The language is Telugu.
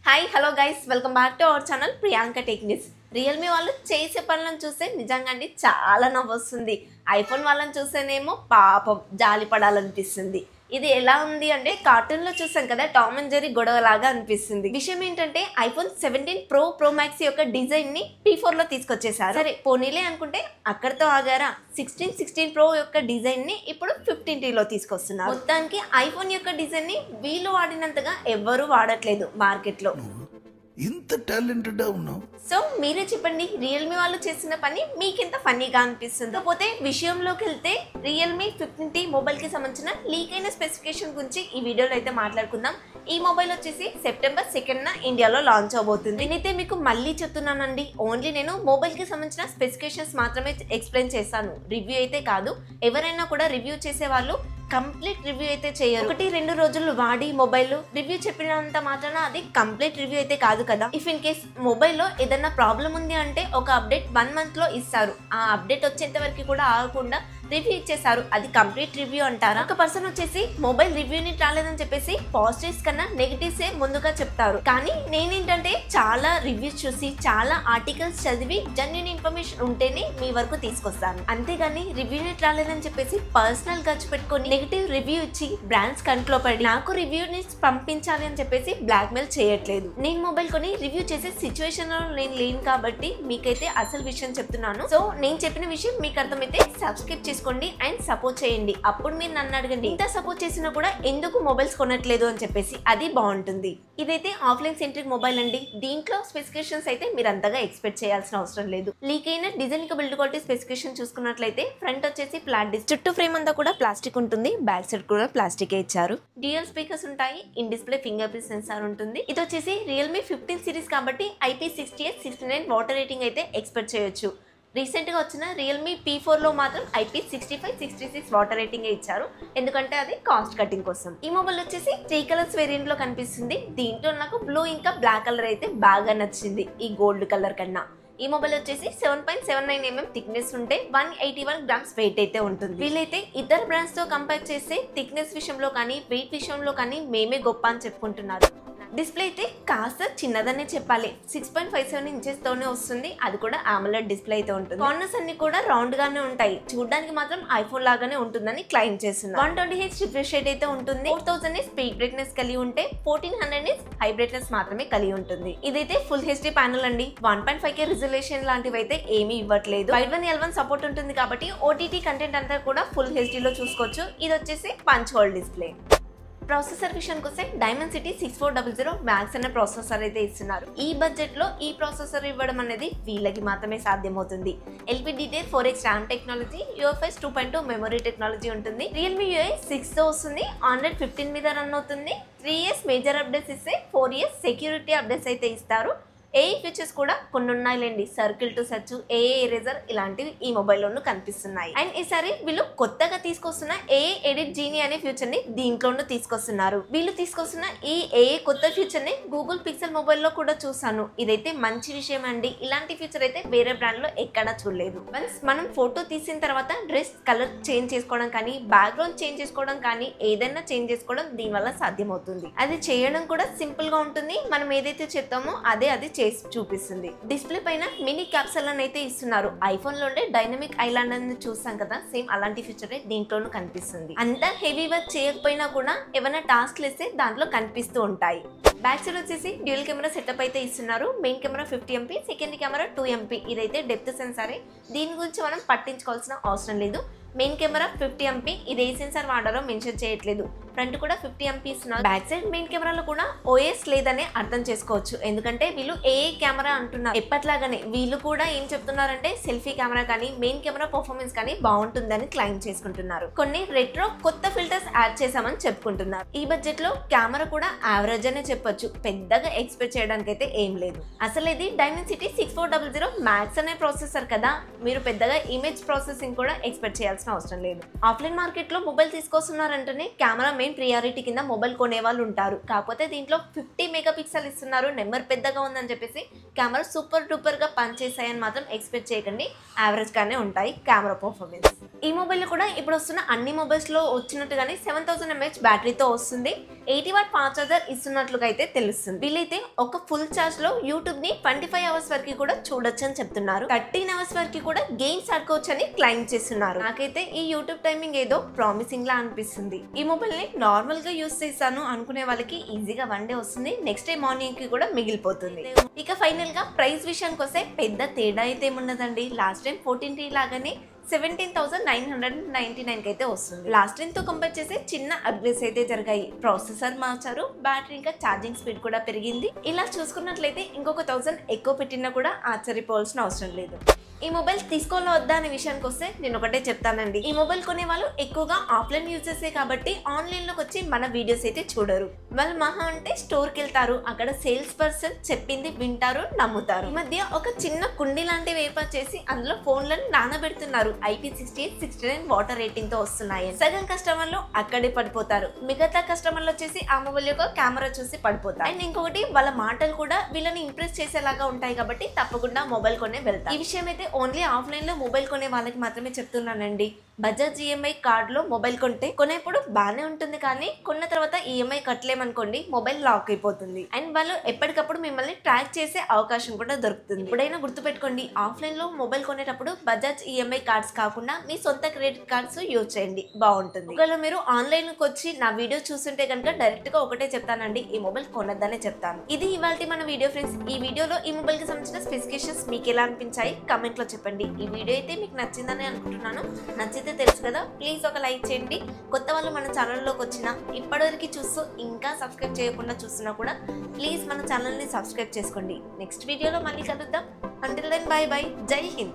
Hi hello guys welcome back to our channel Priyanka techniques. Realme వాళ్ళు చేసే పనులను చూస్తే నిజంగా అండి చాలా నవ్వొస్తుంది. ఐఫోన్ వాళ్ళని చూస్తేనేమో పాపం జాలి పడాలనిపిస్తుంది. ఇది ఎలా ఉంది అంటే కార్టూన్లో చూసాం కదా, టామ్ అండ్ జెర్రీ గొడవలాగా అనిపిస్తుంది. విషయం ఏంటంటే ఐఫోన్ 17 ప్రో మ్యాక్స్ యొక్క డిజైన్ని P4లో తీసుకొచ్చేసారు. సరే పోనీలే అనుకుంటే అక్కడితో ఆగారా. 16 ప్రో యొక్క డిజైన్ని ఇప్పుడు 15Tలో తీసుకొస్తున్నారు. మొత్తానికి ఐఫోన్ యొక్క డిజైన్ని వీళ్ళు వాడినంతగా ఎవ్వరూ వాడట్లేదు మార్కెట్లో. ఇంత టాలెంటెడ్ ఉన్నావు. సో మీరే చెప్పండి, రియల్మీ వాళ్ళు చేసిన పని మీకెంత ఫన్నీగా అనిపిస్తుంది. కాకపోతే విషయంలోకి వెళ్తే రియల్మీ 15T మొబైల్కి సంబంధించిన లీక్ అయిన స్పెసిఫికేషన్ గురించి ఈ వీడియోలో అయితే మాట్లాడుకుందాం. ఈ మొబైల్ వచ్చేసి సెప్టెంబర్ 2న ఇండియాలో లాంచ్ అవబోతుంది. నేనైతే మీకు మళ్ళీ చెప్తున్నానండి, ఓన్లీ నేను మొబైల్కి సంబంధించిన స్పెసిఫికేషన్స్ మాత్రమే ఎక్స్ప్లెయిన్ చేస్తాను, రివ్యూ అయితే కాదు. ఎవరైనా కూడా రివ్యూ చేసే వాళ్ళు కంప్లీట్ రివ్యూ అయితే చేయరు. 1-2 రోజులు వాడి మొబైల్ రివ్యూ చెప్పినంత మాత్రాన అది కంప్లీట్ రివ్యూ అయితే కాదు కదా. ఇఫ్ ఇన్ కేస్ మొబైల్లో ఏదైనా ప్రాబ్లం ఉంది అంటే ఒక అప్డేట్ 1 monthలో ఇస్తారు. ఆ అప్డేట్ వచ్చేంత వరకు కూడా ఆగకుండా రివ్యూ ఇచ్చేసారు, అది కంప్లీట్ రివ్యూ అంటారా? ఒక పర్సన్ వచ్చేసి మొబైల్ రివ్యూని రాలేదని చెప్పేసి పాజిటివ్స్ కన్నా నెగిటివ్సే ముందుగా చెప్తారు. కానీ నేనేంటంటే చాలా రివ్యూస్ చూసి చాలా ఆర్టికల్స్ చదివి జెన్యూన్ ఇన్ఫర్మేషన్ ఉంటేనే మీ వరకు తీసుకొస్తాను. అంతేగాని రివ్యూని రాలేదని చెప్పేసి పర్సనల్ ఖర్చు పెట్టుకొని నెగిటివ్ రివ్యూ ఇచ్చి బ్రాండ్స్ కంట్లో పడి నాకు రివ్యూని పంపించాలి అని చెప్పేసి బ్లాక్ మెయిల్ చేయట్లేదు. నేను మొబైల్ కొని రివ్యూ చేసే సిచ్యువేషన్ లో నేను లేను కాబట్టి మీకైతే అసలు విషయం చెప్తున్నాను. సో నేను చెప్పిన విషయం మీకు అర్థమైతే సబ్స్క్రైబ్ చేసుకోండి అండ్ సపోర్ట్ చేయండి. అప్పుడు మీరు నన్ను అడగండి, ఇంత సపోర్ట్ చేసినా కూడా ఎందుకు మొబైల్స్ కొనట్లేదు అని చెప్పేసి, అది బాగుంటుంది. ఇదైతే ఆఫ్లైన్ సెంట్రిక్ మొబైల్ అండి. దీంట్లో స్పెసిఫికేషన్స్ అయితే మీరు అంతగా ఎక్స్పెక్ట్ చేయాల్సిన అవసరం లేదు. లీక్ అయిన డిజైన్ కి బిల్డ్ క్వాలిటీ స్పెసిఫికేషన్ చూసుకున్నట్లయితే ఫ్రంట్ వచ్చేసి ఫ్లాట్ డిస్క్, చుట్టూ ఫ్రేమ్ అంతా కూడా ప్లాస్టిక్ ఉంటుంది, బ్యాక్ సైడ్ కూడా ప్లాస్టిక్ ఇచ్చారు. డ్యూయల్ స్పీకర్స్ ఉంటాయి, in display finger print censor ఉంటుంది. ఇది వచ్చేసి రియల్మీ 15 సిరీస్ కాబట్టి IP68-69 వాటర్ రేటింగ్ అయితే ఎక్స్పెక్ట్ చేయొచ్చు. రీసెంట్ గా వచ్చిన రియల్మీ P4లో మాత్రం IP65-66 వాటర్ రేటింగ్ ఇచ్చారు, ఎందుకంటే అది కాస్ట్ కటింగ్ కోసం. ఈ మొబైల్ వచ్చేసి 3 కలర్స్ వేరియంట్ లో కనిపిస్తుంది. దీంట్లో నాకు బ్లూ ఇంకా బ్లాక్ కలర్ అయితే బాగా నచ్చింది ఈ గోల్డ్ కలర్ కన్నా. ఈ మొబైల్ వచ్చేసి 7.79 mm థిక్నెస్ ఉంటే 181 grams వెయిట్ అయితే ఉంటుంది. వీళ్ళైతే ఇతర బ్రాండ్స్ తో కంపేర్ చేస్తే థిక్నెస్ విషయంలో కానీ వెయిట్ విషయంలో కానీ మేమే గొప్ప అని చెప్పుకుంటున్నారు. డిస్ప్లే అయితే కాస్త చిన్నదనే చెప్పాలి, 6.57 inches తోనే వస్తుంది. అది కూడా AMOLED డిస్ప్లే అయితే ఉంటుంది. కార్నర్స్ అన్ని కూడా రౌండ్ గానే ఉంటాయి, చూడడానికి మాత్రం ఐఫోన్ లాగానే ఉంటుందని క్లెయిమ్ చేస్తున్నారు. 120Hz రిఫ్రెష్ రేట్ అయితే ఉంటుంది. 4000 స్పీడ్ బ్రైట్నెస్ కలిగి ఉంటే 1400 హై బ్రైట్నెస్ మాత్రమే కలిగి ఉంటుంది. ఇదైతే ఫుల్ హెచ్డి ప్యానల్ అండి. 1.5K రిజల్యూషన్ లాంటివి అయితే ఏమీ ఇవ్వట్లేదు. 5.1 సపోర్ట్ ఉంటుంది కాబట్టి OTT కంటెంట్ అంతా కూడా ఫుల్ హెచ్డీలో చూసుకోవచ్చు. ఇది వచ్చేసి పంచ్ హోల్ డిస్ప్లే. ప్రాసెసర్ విషయానికి వస్తే డైమెన్సిటీ 6400 మ్యాక్స్ అనే ప్రాసెసర్ అయితే ఇస్తున్నారు. ఈ బడ్జెట్ లో ఈ ప్రాసెసర్ ఇవ్వడం అనేది వీళ్ళకి మాత్రమే సాధ్యమవుతుంది. LPDDR 4X RAM technology, UFS 2.2 memory technology ఉంటుంది. రియల్మీ UI 6 తో వస్తుంది, Android 15 మీద రన్ అవుతుంది. 3 years మేజర్ అప్డేట్స్ ఇస్తే 4 years సెక్యూరిటీ అప్డేట్స్ అయితే ఇస్తారు. AI ఫీచర్స్ కూడా కొన్ని ఉన్నాయిలేండి, circle to search, AI eraser ఇలాంటివి ఈ మొబైల్లోనూ కనిపిస్తున్నాయి. అండ్ ఈసారి వీళ్ళు కొత్తగా తీసుకొస్తున్న AI ఎడిట్ జీనీ అనే ఫీచర్ ని దీంట్లోనూ తీసుకొస్తున్నారు. వీళ్ళు తీసుకొస్తున్న ఈ AI కొత్త ఫీచర్ ని గూగుల్ పిక్సెల్ మొబైల్లో కూడా చూసాను. ఇదైతే మంచి విషయం అండి. ఇలాంటి ఫీచర్ అయితే వేరే బ్రాండ్ లో ఎక్కడా చూడలేదు. వన్స్ మనం ఫోటో తీసిన తర్వాత డ్రెస్ కలర్ చేంజ్ చేసుకోవడం కానీ, బ్యాక్గ్రౌండ్ చేంజ్ చేసుకోవడం కానీ, ఏదైనా చేంజ్ చేసుకోవడం దీనివల్ల సాధ్యమవుతుంది. అది చేయడం కూడా సింపుల్ గా ఉంటుంది. మనం ఏదైతే చెప్తామో అది చేసి చూపిస్తుంది. డిస్ప్లే పైన మినీ క్యాప్సూల్ అని అయితే ఇస్తున్నారు. ఐఫోన్ లో ఉండే డైనమిక్ ఐలాండ్ అని చూసాం కదా, సేమ్ అలాంటి ఫీచర్ దీంట్లోనూ కనిపిస్తుంది. అంతా హెవీ వర్క్ చేయకపోయినా కూడా ఏమైనా టాస్క్ వేస్తే దాంట్లో కనిపిస్తూ ఉంటాయి. బ్యాక్ సైడ్ వచ్చేసి డ్యూయల్ కెమెరా సెటప్ అయితే ఇస్తున్నారు. Main camera 50 MP, second camera 2 MP. ఇదైతే డెప్త్ సెన్సారే, దీని గురించి మనం పట్టించుకోవాల్సిన అవసరం లేదు. మెయిన్ కెమెరా 50 MP, ఇది ఏ సెన్సార్ వాడారో మెన్షన్ చేయట్లేదు. ఫ్రంట్ కూడా 50 MP ఇస్తున్నారు. బ్యాక్ సైడ్ మెయిన్ కెమెరాలో కూడా OS లేదనే అర్థం చేసుకోవచ్చు, ఎందుకంటే వీళ్ళు AA కెమెరా అంటున్నారు. ఎప్పట్లాగానే వీళ్ళు కూడా ఏం చెప్తున్నారంటే సెల్ఫీ కెమెరా కానీ మెయిన్ కెమెరా పర్ఫార్మెన్స్ కానీ బాగుంటుందని క్లెయిమ్ చేసుకుంటున్నారు. కొన్ని రెట్రో కొత్త ఫిల్టర్స్ యాడ్ చేసామని చెప్పుకుంటున్నారు. ఈ బడ్జెట్ లో కెమెరా కూడా యావరేజ్ అనే చెప్పొచ్చు, పెద్దగా ఎక్స్పెక్ట్ చేయడానికి అయితే ఏం లేదు. అసలు ఇది డైమెన్సిటీ 6400 మ్యాక్స్ అనే ప్రాసెసర్ కదా, మీరు పెద్దగా ఇమేజ్ ప్రాసెసింగ్ కూడా ఎక్స్పెక్ట్ చేయాల్సిన అవసరం లేదు. ఆఫ్లైన్ మార్కెట్ లో మొబైల్ తీసుకొస్తున్నారంటేనే కెమెరా మెయిన్ ప్రియారిటీ కింద మొబైల్ కొనే వాళ్ళు ఉంటారు. కాకపోతే దీంట్లో 50 మెగాపిక్సెల్ ఇస్తున్నారు, నెంబర్ పెద్దగా ఉందని చెప్పేసి కెమెరా సూపర్ డూపర్ గా పనిచేస్తాయని మాత్రం ఎక్స్పెక్ట్ చేయకండి, యావరేజ్ గానే ఉంటాయి కెమెరా పర్ఫార్మెన్స్. ఈ మొబైల్ కూడా ఇప్పుడు వస్తున్న అన్ని మొబైల్స్ లో వచ్చినట్టుగానే 7000 mAh బ్యాటరీతో వస్తుంది. 80 వాట్ ఫాస్ట్ చార్జర్ ఇస్తున్నట్లుగా అయితే తెలుస్తుంది. వీళ్ళైతే ఒక ఫుల్ ఛార్జ్ లో యూట్యూబ్ ని 25 అవర్స్ వరకు కూడా చూడొచ్చు అని చెప్తున్నారు. 13 అవర్స్ వరకు కూడా గేమ్స్ ఆడుకోవచ్చు అని క్లైమ్ చేస్తున్నారు. నాకైతే ఈ యూట్యూబ్ టైమింగ్ ఏదో ప్రామిసింగ్ లా అనిపిస్తుంది. ఈ మొబైల్ ని నార్మల్ గా యూస్ చేస్తాను అనుకునే వాళ్ళకి ఈజీగా 1 డే వస్తుంది. నెక్స్ట్ డే మార్నింగ్ కి కూడా మిగిలిపోతుంది. ఇక ఫైనల్ గా ప్రైస్ విషయానికి వస్తే పెద్ద తేడా అయితే ఏమున్నదండి. లాస్ట్ టైం 14T లాగానే 17,999 అయితే వస్తుంది. లాస్ట్ టైం తో కంపేర్ చేసి చిన్న అప్గ్రేడ్స్ అయితే జరిగాయి. ప్రాసెసర్ మార్చారు, బ్యాటరీ ఇంకా ఛార్జింగ్ స్పీడ్ కూడా పెరిగింది. ఇలా చూసుకున్నట్లయితే ఇంకొక 1000 ఎక్కువ పెట్టినా కూడా ఆశ్చర్యపోవాల్సిన అవసరం లేదు. ఈ మొబైల్ తీసుకోవాలా వద్దా అనే విషయానికి వస్తే నేను ఒకటే చెప్తానండి. ఈ మొబైల్ కొనే వాళ్ళు ఎక్కువగా ఆఫ్లైన్ యూజ్ చేసే కాబట్టి ఆన్లైన్ లోకి వచ్చి మన వీడియోస్ అయితే చూడరు. వాళ్ళు మహా అంటే స్టోర్ కి వెళ్తారు, అక్కడ సేల్స్ పర్సన్ చెప్పింది వింటారు, నమ్ముతారు. ఈ మధ్య ఒక చిన్న కుండీ లాంటివి ఏర్పాటు చేసి అందులో ఫోన్లను నానబెడుతున్నారు. IP68, 69 వాటర్ రేటింగ్ తో వస్తున్నాయి. సగం కస్టమర్లు అక్కడే పడిపోతారు, మిగతా కస్టమర్లు వచ్చేసి ఆ మొబైల్ యొక్క కెమెరా చూసి పడిపోతారు. అండ్ ఇంకొకటి వాళ్ళ మాటలు కూడా వీళ్ళని ఇంప్రెస్ చేసేలాగా ఉంటాయి కాబట్టి తప్పకుండా మొబైల్ కొనే వెళ్తారు. ఈ విషయం అయితే ఓన్లీ ఆఫ్లైన్ లో మొబైల్ కొనే వాళ్ళకి మాత్రమే చెప్తున్నానండి. బజాజ్ ఈఎంఐ కార్డ్ లో మొబైల్ కొంటే కొనేప్పుడు బాగానే ఉంటుంది, కానీ కొన్న తర్వాత ఈఎంఐ కట్టలేమనుకోండి మొబైల్ లాక్ అయిపోతుంది. అండ్ వాళ్ళు ఎప్పటికప్పుడు మిమ్మల్ని ట్రాక్ చేసే అవకాశం కూడా దొరుకుతుంది. ఎప్పుడైనా గుర్తుపెట్టుకోండి, ఆఫ్లైన్ లో మొబైల్ కొనేటప్పుడు బజాజ్ ఈఎంఐ కార్డ్స్ కాకుండా మీ సొంత క్రెడిట్ కార్డ్స్ యూజ్ చేయండి, బాగుంటుంది. ఒకవేళ మీరు ఆన్లైన్ కి వచ్చి నా వీడియో చూస్తుంటే కనుక డైరెక్ట్ గా ఒకటే చెప్తానండి, ఈ మొబైల్ కొనొద్దనే చెప్తాను. ఇది ఇవాల్టి మన వీడియో ఫ్రెండ్స్. ఈ వీడియోలో ఈ మొబైల్ కి సంబంధించిన స్పెసిఫికేషన్స్ మీకు ఎలా అనిపించాయి కమెంట్ లో చెప్పండి. ఈ వీడియో అయితే మీకు నచ్చిందని అనుకుంటున్నాను. నచ్చితే తెలుసు కదా, ప్లీజ్ ఒక లైక్ చేయండి. కొత్త వాళ్ళు మన ఛానల్లోకి వచ్చినా ఇప్పటివరకు చూస్తూ ఇంకా సబ్స్క్రైబ్ చేయకుండా చూస్తున్నా కూడా ప్లీజ్ మన ఛానల్ని సబ్స్క్రైబ్ చేసుకోండి. నెక్స్ట్ వీడియోలో మళ్ళీ కలుద్దాం. Until then bye bye. జై హింద్.